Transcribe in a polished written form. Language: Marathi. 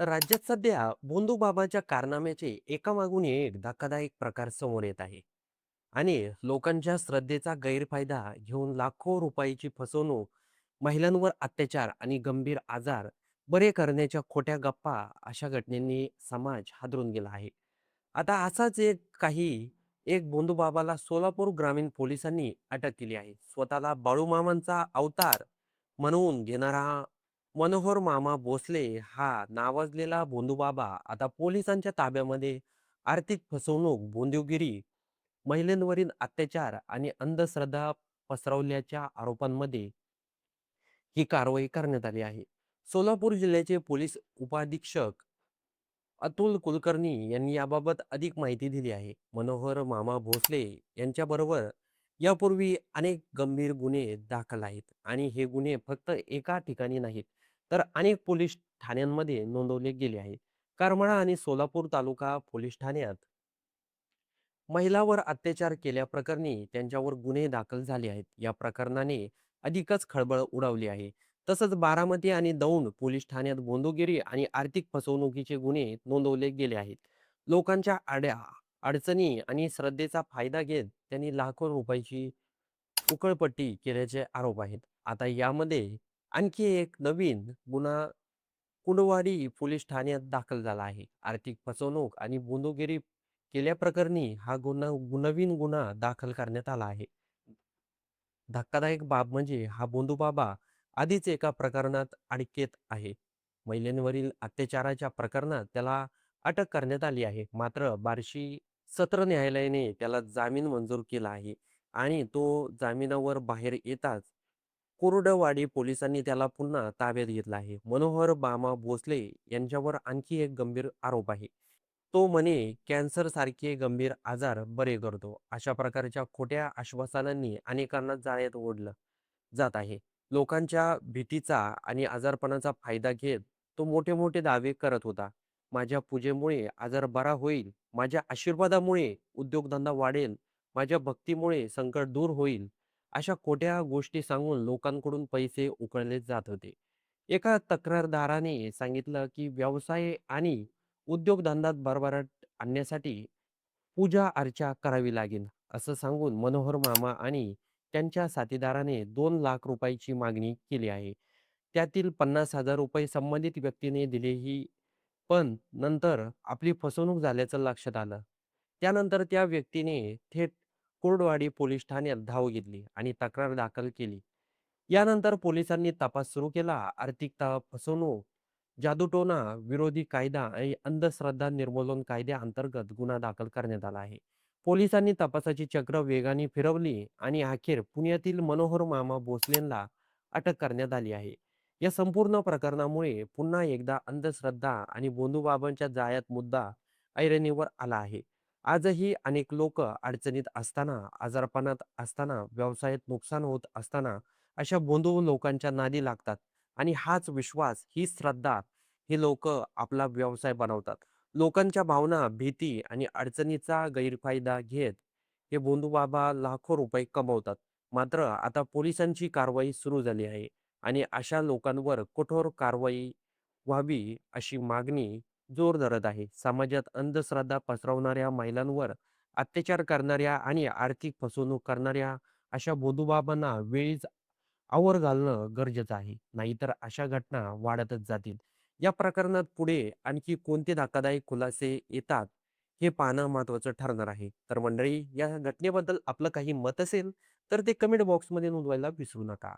राज्यात सध्या भोंदूबाबाच्या कारनाम्याचे एकामागून एक धक्कादायक प्रकार समोर येत आहे आणि लोकांच्या श्रद्धेचा गैरफायदा घेऊन लाखो रुपयाची फसवणूक, महिलांवर अत्याचार आणि गंभीर आजार बरे करण्याच्या खोट्या गप्पा अशा घटनेंनी समाज हादरून गेला आहे. आता असाच एक भोंदूबाबाला सोलापूर ग्रामीण पोलिसांनी अटक केली आहे. स्वतःला बाळूमामांचा अवतार म्हणवून घेणारा मनोहर मामा भोसले हा नावाजलेला भोंदूबाबा आता पोलिसांच्या ताब्यामध्ये आर्थिक फसवणूक, भोंदूगिरी, महिलांवरील अत्याचार आणि अंधश्रद्धा पसरवल्याच्या आरोपांमध्ये ही कारवाई करण्यात आली आहे. सोलापूर जिल्ह्याचे पोलीस उपाधीक्षक अतुल कुलकर्णी यांनी याबाबत अधिक माहिती दिली आहे. मनोहर मामा भोसले यांच्याबरोबर यापूर्वी अनेक गंभीर गुन्हे दाखल आहेत आणि हे गुन्हे फक्त एका ठिकाणी नाहीत, तर अनेक पोलीस ठाण्यांमध्ये नोंदवले गेले आहेत. करमाळा आणि सोलापूर तालुका पोलीस ठाण्यात महिलावर अत्याचार केल्याप्रकरणी त्यांच्यावर गुन्हे दाखल झाले आहेत. या प्रकरणाने अधिकच खळबळ उडावली आहे. तसंच बारामती आणि दौंड पोलीस ठाण्यात गोंदूगिरी आणि आर्थिक फसवणुकीचे गुन्हे नोंदवले गेले आहेत. लोकांच्या अडचणी आणि श्रद्धेचा फायदा घेत त्यांनी लाखो रुपयाची उकळपट्टी केल्याचे आरोप आहेत. आता यामध्ये आणखी एक नवीन गुन्हा कुंडवाडी पोलीस ठाण्यात दाखल झाला आहे. आर्थिक फसवणूक आणि गुंडगिरी केल्याप्रकरणी हा नवीन गुन्हा दाखल करण्यात आला आहे. धक्कादायक बाब म्हणजे हा भोंदूबाबा आधीच एका प्रकरणात अडकेत आहे. महिलांवरील अत्याचाराच्या प्रकरणात त्याला अटक करण्यात आली आहे. मात्र बार्शी सत्र न्यायालयाने त्याला जामीन मंजूर केला आहे आणि तो जामिनावर बाहेर येताच कुर्डवाडी पोलिसांनी त्याला पुन्हा ताब्यात घेतला आहे. मनोहर मामा भोसले यांच्यावर आणखी एक गंभीर आरोप आहे. तो म्हणे कॅन्सर सारखे गंभीर आजार बरे करतो. अशा प्रकारच्या खोट्या आश्वासनांनी अनेकांना जाळ्यात ओढलं जात आहे. लोकांच्या भीतीचा आणि आजारपणाचा फायदा घेत तो मोठे मोठे दावे करत होता. माझ्या पूजेमुळे आजार बरा होईल, माझ्या आशीर्वादामुळे उद्योगधंदा वाढेल, माझ्या भक्तीमुळे संकट दूर होईल, अशा खोट्या गोष्टी सांगून लोकांकडून पैसे उकळले जात होते. एका तक्रारदाराने सांगितलं की व्यवसाय आणि उद्योगधंद्यात भरभराट आणण्यासाठी पूजा अर्चा करावी लागेल, असं सांगून मनोहर मामा आणि त्यांच्या साथीदाराने 2 लाख रुपयाची मागणी केली आहे. त्यातील 50,000 रुपये संबंधित व्यक्तीने दिलेही, पण नंतर आपली फसवणूक झाल्याचं लक्षात आलं. त्यानंतर त्या व्यक्तीने थेट कुर्डवाडी पोलीस ठाण्यात धाव घेतली आणि तक्रार दाखल केली. यानंतर पोलिसांनी तपास सुरू केला. फसवणूक, जादूटोणा विरोधी कायदा आणि अंधश्रद्धा निर्मूलन कायद्याअंतर्गत गुन्हा दाखल करण्यात आला आहे. पोलिसांनी तपासाची चक्र वेगाने फिरवली आणि अखेर पुण्यातील मनोहर मामा भोसलेंना अटक करण्यात आली आहे. या संपूर्ण प्रकरणामुळे पुन्हा एकदा अंधश्रद्धा आणि भोंदूबाबांच्या जाळ्यात मुद्दा ऐरणीवर आला आहे. आजही अनेक लोक अडचणीत असताना, आजारपणात असताना, व्यवसायात नुकसान होत असताना अशा भोंदू लोकांच्या नादी लागतात आणि हाच विश्वास, ही श्रद्धा, हे लोक आपला व्यवसाय बनवतात. लोकांच्या भावना, भीती आणि अडचणीचा गैरफायदा घेत हे भोंदूबाबा लाखो रुपये कमवतात. मात्र आता पोलिसांची कारवाई सुरू झाली आहे आणि अशा लोकांवर कठोर कारवाई व्हावी अशी मागणी जोर धरत आहे. समाजात अंधश्रद्धा पसरवणाऱ्या, महिलांवर अत्याचार करणाऱ्या आणि आर्थिक फसवणूक करणाऱ्या अशा भोंदूबाबांना वेळीच आवर घालणं गरजेचं आहे. नाहीतर अशा घटना वाढतच जातील. या प्रकरणात पुढे आणखी कोणते धक्कादायक खुलासे येतात, हे पाहणं महत्त्वाचं ठरणार आहे. तर मंडळी, या घटनेबद्दल आपलं काही मत असेल, तर ते कमेंट बॉक्समध्ये नोंदवायला विसरू नका.